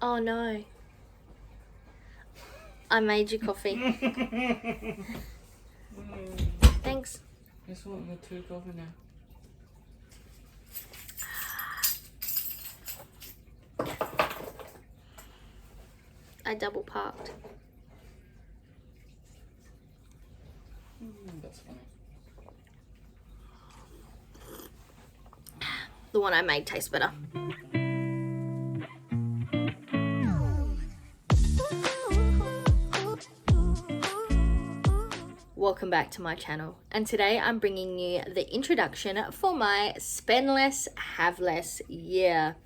Oh no. I made you coffee. Thanks. Just want the 2 coffee now. I double parked. That's funny. The one I made tastes better. Welcome back to my channel, and today I'm bringing you the introduction for my Spend Less, Have Less year.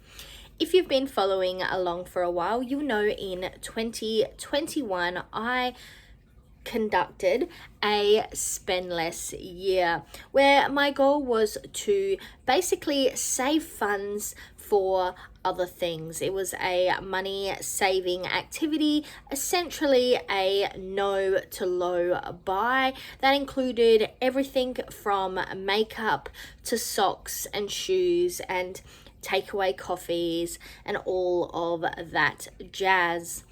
If you've been following along for a while, you'll know in 2021 I conducted a spend less year where my goal was to basically save funds for other things. It was a money saving activity, essentially a no to low buy that included everything from makeup to socks and shoes and takeaway coffees and all of that jazz.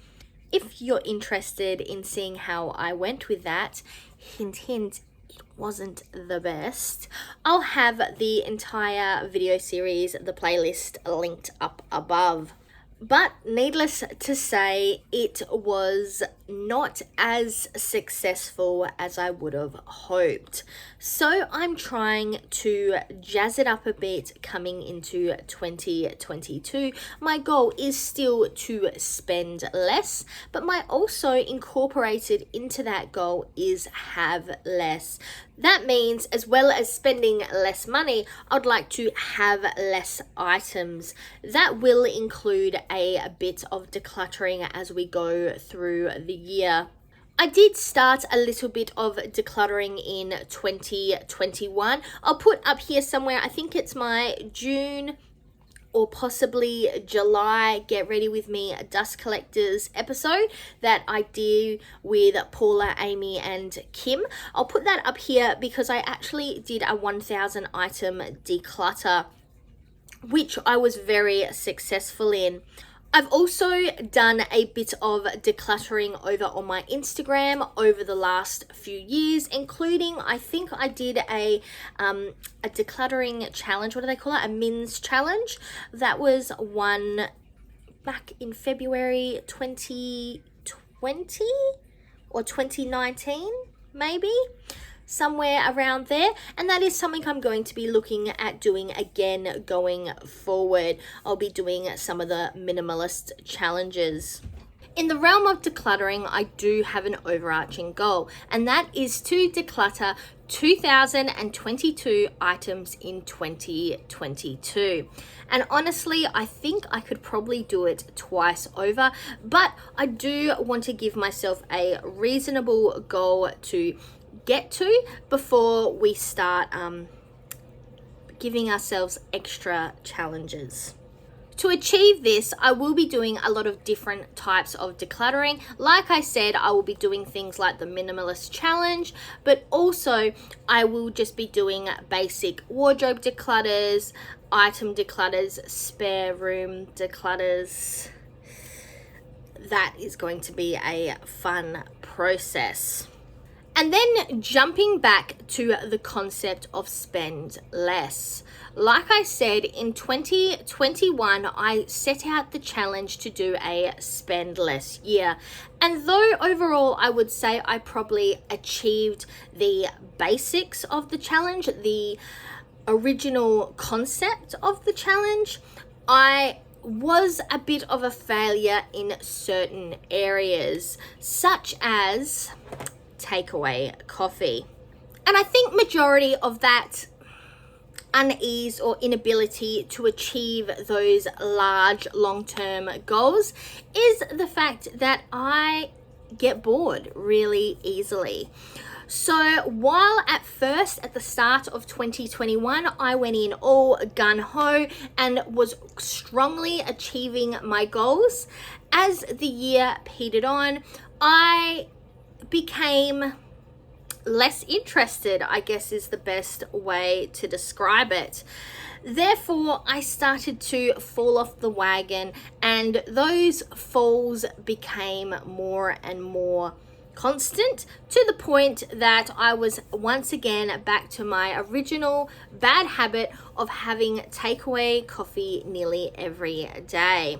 If you're interested in seeing how I went with that, hint, hint, it wasn't the best. I'll have the entire video series, the playlist, linked up above. But needless to say, it was not as successful as I would have hoped. So I'm trying to jazz it up a bit coming into 2022. My goal is still to spend less, but my also incorporated into that goal is have less. That means, as well as spending less money, I'd like to have less items. That will include a bit of decluttering as we go through the year. I did start a little bit of decluttering in 2021. I'll put up here somewhere, I think it's my June or possibly July Get Ready With Me Dust Collectors episode that I did with Paula, Amy and Kim. I'll put that up here because I actually did a 1,000 item declutter, which I was very successful in. I've also done a bit of decluttering over on my Instagram over the last few years, including I think I did a decluttering challenge. What do they call it? A Mins challenge. That was one back in February 2020 or 2019, maybe. Somewhere around there, and that is something I'm going to be looking at doing again going forward. I'll be doing some of the minimalist challenges. In the realm of decluttering, I do have an overarching goal, and that is to declutter 2022 items in 2022. And honestly, I think I could probably do it twice over, but I do want to give myself a reasonable goal to get to before we start giving ourselves extra challenges. To achieve this, I will be doing a lot of different types of decluttering. Like I said, I will be doing things like the minimalist challenge, but also I will just be doing basic wardrobe declutters, item declutters, spare room declutters. That is going to be a fun process. And then jumping back to the concept of spend less. Like I said, in 2021, I set out the challenge to do a spend less year. And though overall, I would say I probably achieved the basics of the challenge, the original concept of the challenge, I was a bit of a failure in certain areas, such as takeaway coffee. And I think majority of that unease or inability to achieve those large long-term goals is the fact that I get bored really easily. So while at first, at the start of 2021, I went in all gung-ho and was strongly achieving my goals, as the year petered on, I became less interested, I guess is the best way to describe it. Therefore, I started to fall off the wagon, and those falls became more and more constant, to the point that I was once again back to my original bad habit of having takeaway coffee nearly every day.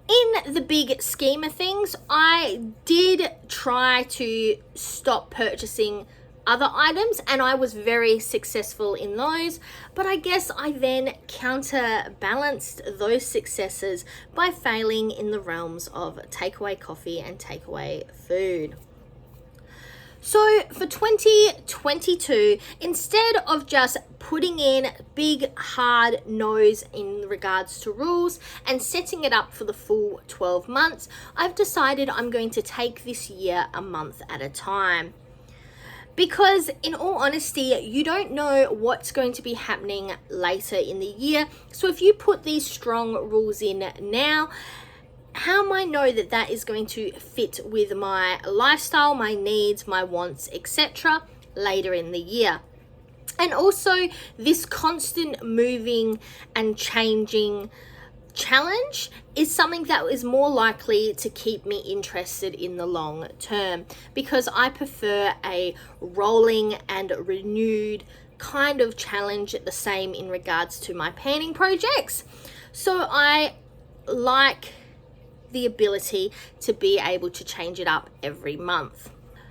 In the big scheme of things, I did try to stop purchasing other items, and I was very successful in those, but I guess I then counterbalanced those successes by failing in the realms of takeaway coffee and takeaway food. So for 2022, instead of just putting in big hard no's in regards to rules and setting it up for the full 12 months, I've decided I'm going to take this year a month at a time. Because in all honesty, you don't know what's going to be happening later in the year. So if you put these strong rules in now, how am I know that that is going to fit with my lifestyle, my needs, my wants, etc. later in the year? And also, this constant moving and changing challenge is something that is more likely to keep me interested in the long term, because I prefer a rolling and renewed kind of challenge, the same in regards to my painting projects. So I like the ability to be able to change it up every month.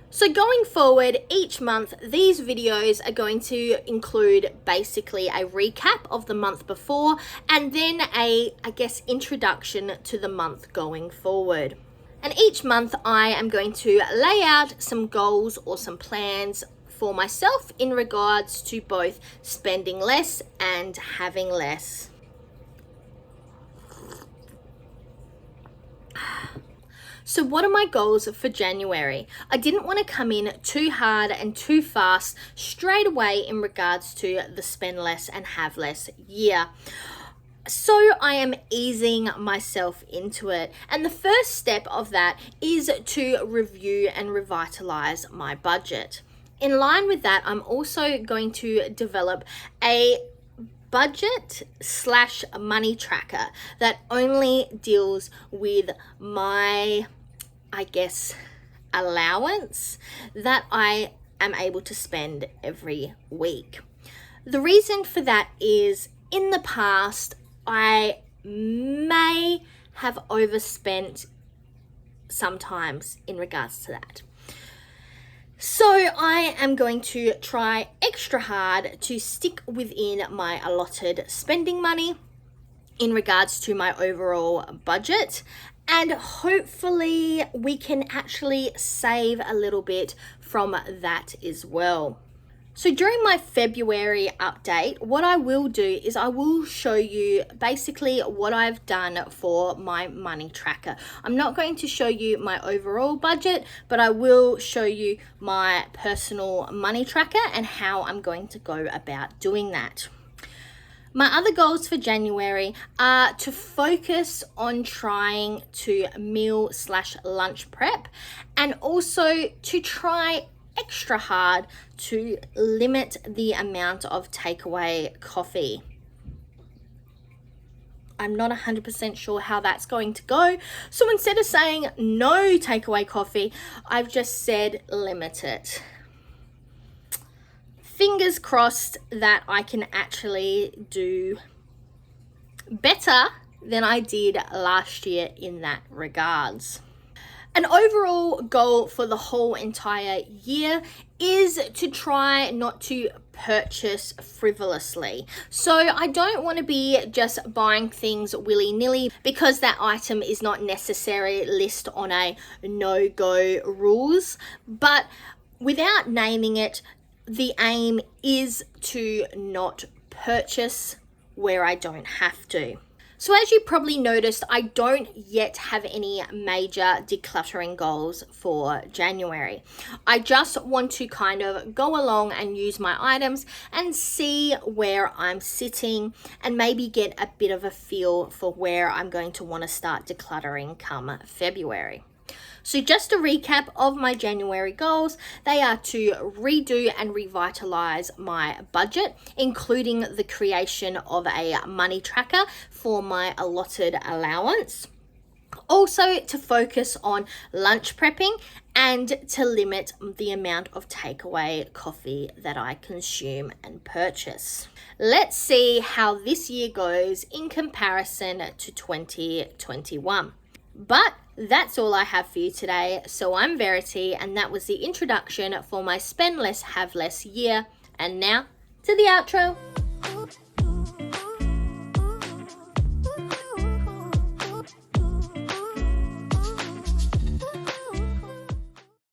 So going forward, each month, these videos are going to include basically a recap of the month before, and then I guess, introduction to the month going forward. And each month I am going to lay out some goals or some plans for myself in regards to both spending less and having less. So what are my goals for January? I didn't want to come in too hard and too fast straight away in regards to the spend less and have less year. So I am easing myself into it. And the first step of that is to review and revitalize my budget. In line with that, I'm also going to develop a budget/money tracker that only deals with my, I guess, allowance that I am able to spend every week. The reason for that is, in the past, I may have overspent sometimes in regards to that. So I am going to try extra hard to stick within my allotted spending money in regards to my overall budget, and hopefully we can actually save a little bit from that as well. So during my February update, what I will do is I will show you basically what I've done for my money tracker. I'm not going to show you my overall budget, but I will show you my personal money tracker and how I'm going to go about doing that. My other goals for January are to focus on trying to meal/lunch prep, and also to try extra hard to limit the amount of takeaway coffee. I'm not 100% sure how that's going to go. So instead of saying no takeaway coffee, I've just said limit it. Fingers crossed that I can actually do better than I did last year in that regards. An overall goal for the whole entire year is to try not to purchase frivolously. So I don't want to be just buying things willy-nilly because that item is not necessarily listed on a no-go rules, but without naming it, the aim is to not purchase where I don't have to. So as you probably noticed, I don't yet have any major decluttering goals for January. I just want to kind of go along and use my items and see where I'm sitting, and maybe get a bit of a feel for where I'm going to want to start decluttering come February. So just a recap of my January goals, they are to redo and revitalize my budget, including the creation of a money tracker for my allotted allowance. Also to focus on lunch prepping and to limit the amount of takeaway coffee that I consume and purchase. Let's see how this year goes in comparison to 2021. But that's all I have for you today. So I'm Verity, and that was the introduction for my Spend Less, Have Less year. And now to the outro.